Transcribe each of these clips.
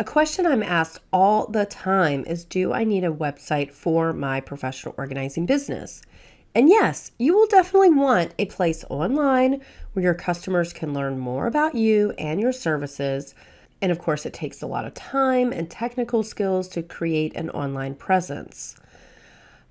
A question I'm asked all the time is, do I need a website for my professional organizing business? And yes, you will definitely want a place online where your customers can learn more about you and your services. And of course, it takes a lot of time and technical skills to create an online presence.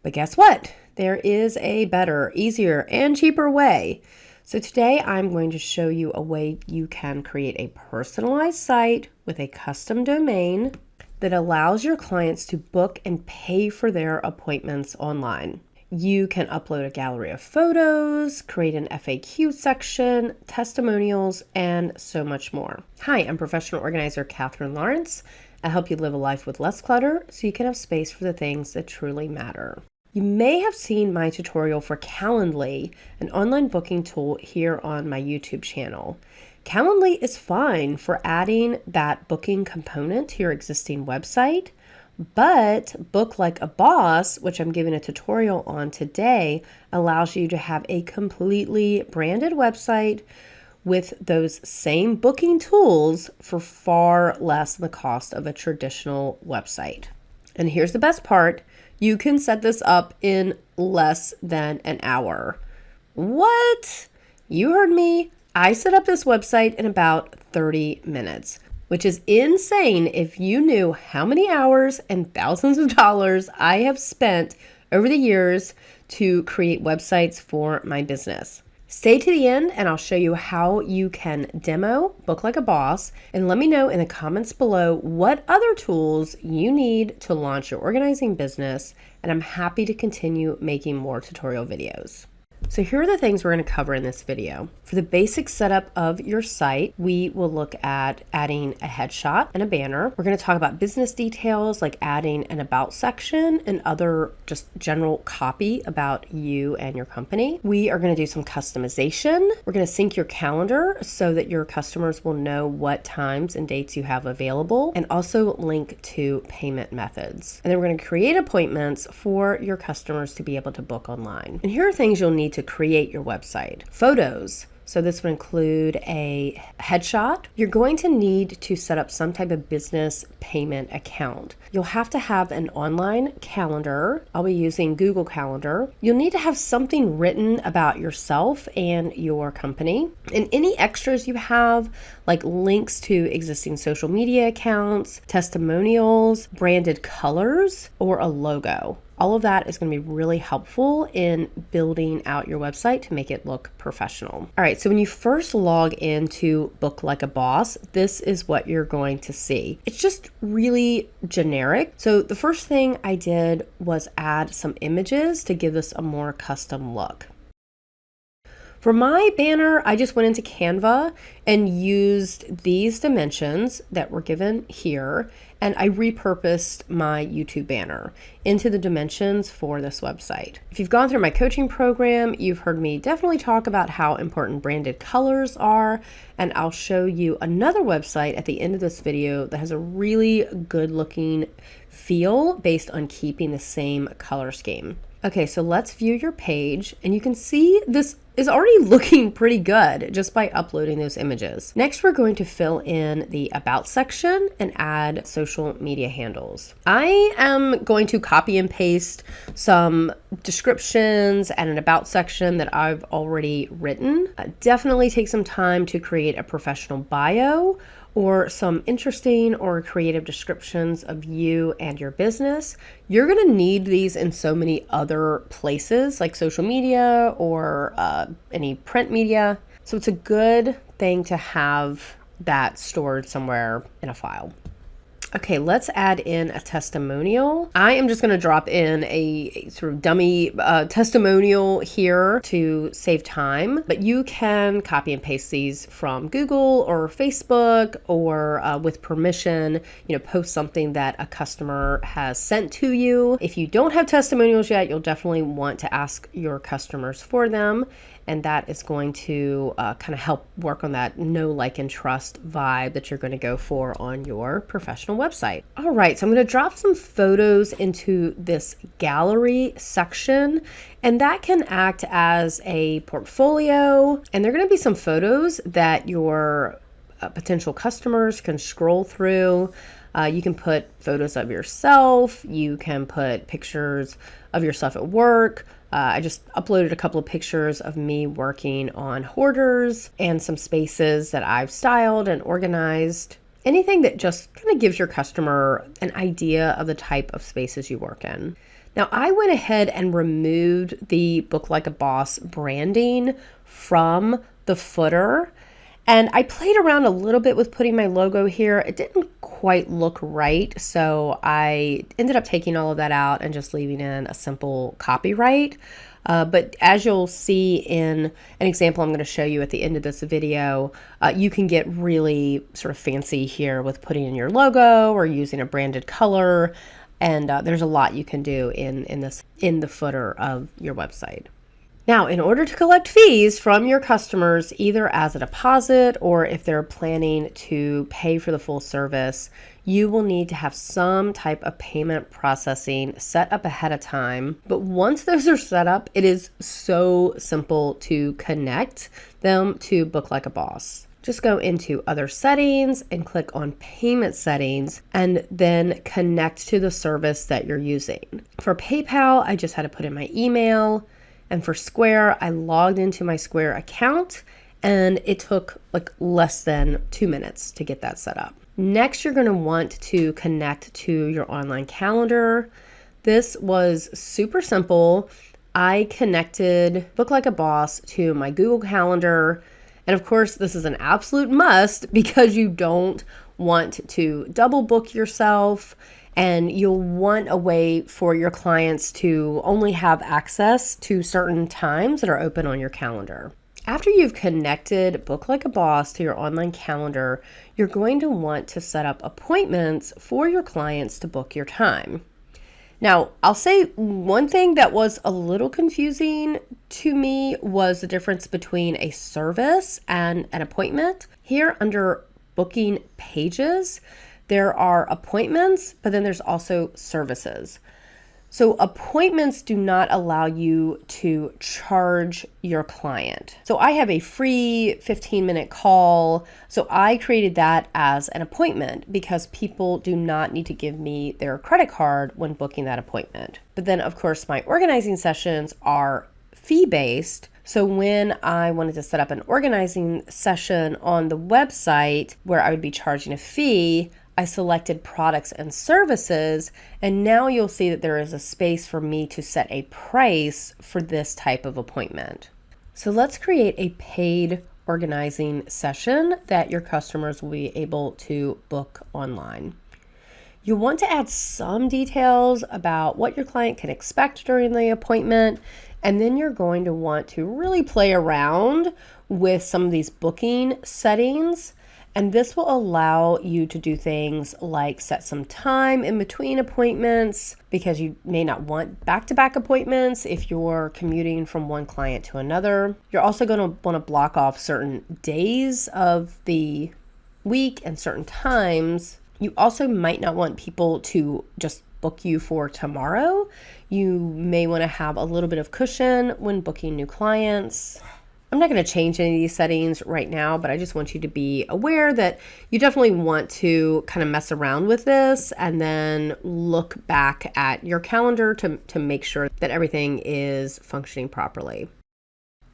But guess what? There is a better, easier, and cheaper way. So today I'm going to show you a way you can create a personalized site with a custom domain that allows your clients to book and pay for their appointments online. You can upload a gallery of photos, create an FAQ section, testimonials, and so much more. Hi, I'm professional organizer Catherine Lawrence. I help you live a life with less clutter so you can have space for the things that truly matter. You may have seen my tutorial for Calendly, an online booking tool here on my YouTube channel. Calendly is fine for adding that booking component to your existing website, but Book Like a Boss, which I'm giving a tutorial on today, allows you to have a completely branded website with those same booking tools for far less than the cost of a traditional website. And here's the best part. You can set this up in less than an hour. What? You heard me. I set up this website in about 30 minutes, which is insane if you knew how many hours and thousands of dollars I have spent over the years to create websites for my business. Stay to the end and I'll show you how you can demo Book Like a Boss, and let me know in the comments below what other tools you need to launch your organizing business, and I'm happy to continue making more tutorial videos. So here are the things we're going to cover in this video. For the basic setup of your site, we will look at adding a headshot and a banner. We're going to talk about business details like adding an about section and other just general copy about you and your company. We are going to do some customization. We're going to sync your calendar so that your customers will know what times and dates you have available, and also link to payment methods. And then we're going to create appointments for your customers to be able to book online. And here are things you'll need to create your website. Photos. So this would include a headshot. You're going to need to set up some type of business payment account. You'll have to have an online calendar. I'll be using Google Calendar. You'll need to have something written about yourself and your company. And any extras you have, like links to existing social media accounts, testimonials, branded colors, or a logo. All of that is going to be really helpful in building out your website to make it look professional. All right, so when you first log into Book Like a Boss, this is what you're going to see. It's just really generic. So the first thing I did was add some images to give this a more custom look. For my banner, I just went into Canva and used these dimensions that were given here, and I repurposed my YouTube banner into the dimensions for this website. If you've gone through my coaching program, you've heard me definitely talk about how important branded colors are, and I'll show you another website at the end of this video that has a really good looking feel based on keeping the same color scheme. Okay, so let's view your page, and you can see this is already looking pretty good just by uploading those images. Next, we're going to fill in the About section and add social media handles. I am going to copy and paste some descriptions and an About section that I've already written. Definitely take some time to create a professional bio or some interesting or creative descriptions of you and your business. You're going to need these in so many other places like social media or any print media. So it's a good thing to have that stored somewhere in a file. Okay, let's add in a testimonial. I am just going to drop in a sort of dummy testimonial here to save time, but you can copy and paste these from Google or Facebook, or with permission, post something that a customer has sent to you. If you don't have testimonials yet, you'll definitely want to ask your customers for them. And that is going to kind of help work on that know, like, and trust vibe that you're going to go for on your professional website. All right, so I'm going to drop some photos into this gallery section, and that can act as a portfolio. And there are going to be some photos that your potential customers can scroll through. You can put photos of yourself. You can put pictures of yourself at work. I just uploaded a couple of pictures of me working on hoarders and some spaces that I've styled and organized. Anything that just kind of gives your customer an idea of the type of spaces you work in. Now, I went ahead and removed the Book Like a Boss branding from the footer. And I played around a little bit with putting my logo here. It didn't quite look right, so I ended up taking all of that out and just leaving in a simple copyright. But as you'll see in an example I'm going to show you at the end of this video, you can get really sort of fancy here with putting in your logo or using a branded color. And there's a lot you can do in the footer of your website. Now, in order to collect fees from your customers, either as a deposit or if they're planning to pay for the full service, you will need to have some type of payment processing set up ahead of time. But once those are set up, it is so simple to connect them to Book Like a Boss. Just go into other settings and click on payment settings and then connect to the service that you're using. For PayPal, I just had to put in my email. And for Square, I logged into my Square account and it took like less than 2 minutes to get that set up. Next, you're going to want to connect to your online calendar. This was super simple. I connected Book Like a Boss to my Google Calendar. And of course, this is an absolute must because you don't want to double book yourself. And you'll want a way for your clients to only have access to certain times that are open on your calendar. After you've connected Book Like a Boss to your online calendar, you're going to want to set up appointments for your clients to book your time. Now, I'll say one thing that was a little confusing to me was the difference between a service and an appointment. Here under booking pages, there are appointments, but then there's also services. So appointments do not allow you to charge your client. So I have a free 15-minute call. So I created that as an appointment because people do not need to give me their credit card when booking that appointment. But then of course my organizing sessions are fee-based. So when I wanted to set up an organizing session on the website where I would be charging a fee, I selected products and services, and now you'll see that there is a space for me to set a price for this type of appointment. So let's create a paid organizing session that your customers will be able to book online. You'll want to add some details about what your client can expect during the appointment, and then you're going to want to really play around with some of these booking settings. And this will allow you to do things like set some time in between appointments because you may not want back-to-back appointments if you're commuting from one client to another. You're also going to want to block off certain days of the week and certain times. You also might not want people to just book you for tomorrow. You may want to have a little bit of cushion when booking new clients. I'm not going to change any of these settings right now, but I just want you to be aware that you definitely want to kind of mess around with this and then look back at your calendar to make sure that everything is functioning properly.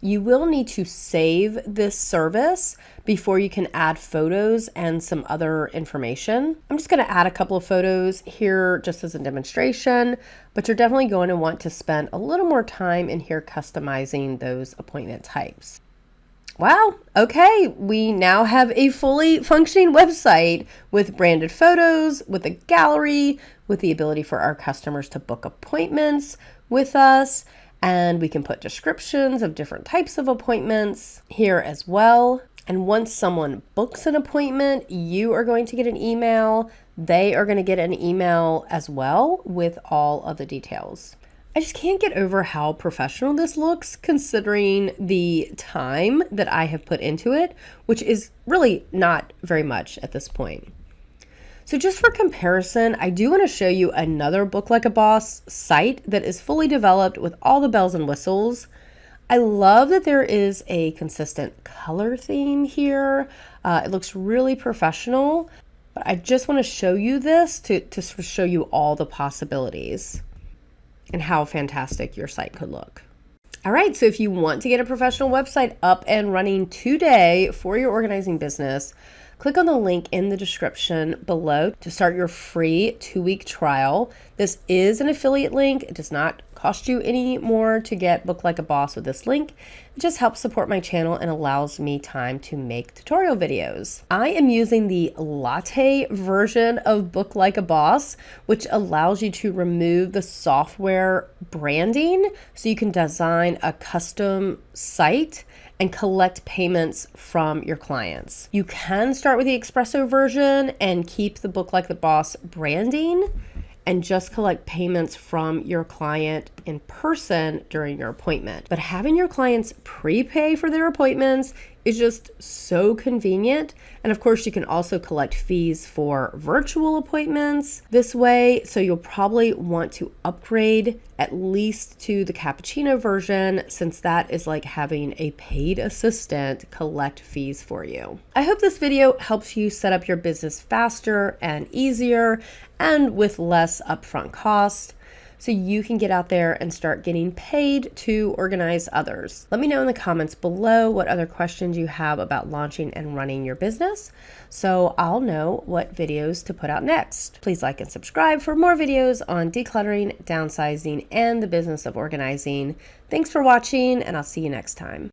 You will need to save this service before you can add photos and some other information. I'm just going to add a couple of photos here just as a demonstration, but you're definitely going to want to spend a little more time in here customizing those appointment types. Wow, okay, we now have a fully functioning website with branded photos, with a gallery, with the ability for our customers to book appointments with us. And we can put descriptions of different types of appointments here as well. And once someone books an appointment, you are going to get an email. They are going to get an email as well with all of the details. I just can't get over how professional this looks considering the time that I have put into it, which is really not very much at this point. So just for comparison, I do want to show you another Book Like a Boss site that is fully developed with all the bells and whistles. I love that there is a consistent color theme here. It looks really professional. But I just want to show you this to show you all the possibilities and how fantastic your site could look. All right, so if you want to get a professional website up and running today for your organizing business, click on the link in the description below to start your free 2-week trial. This is an affiliate link. It does not cost you any more to get Book Like a Boss with this link. It just helps support my channel and allows me time to make tutorial videos. I am using the latte version of Book Like a Boss, which allows you to remove the software branding so you can design a custom site and collect payments from your clients. You can start with the espresso version and keep the Book Like the Boss branding and just collect payments from your client in person during your appointment. But having your clients prepay for their appointments is just so convenient. And of course, you can also collect fees for virtual appointments this way. So you'll probably want to upgrade at least to the cappuccino version, since that is like having a paid assistant collect fees for you. I hope this video helps you set up your business faster and easier and with less upfront cost, so you can get out there and start getting paid to organize others. Let me know in the comments below what other questions you have about launching and running your business, so I'll know what videos to put out next. Please like and subscribe for more videos on decluttering, downsizing, and the business of organizing. Thanks for watching, and I'll see you next time.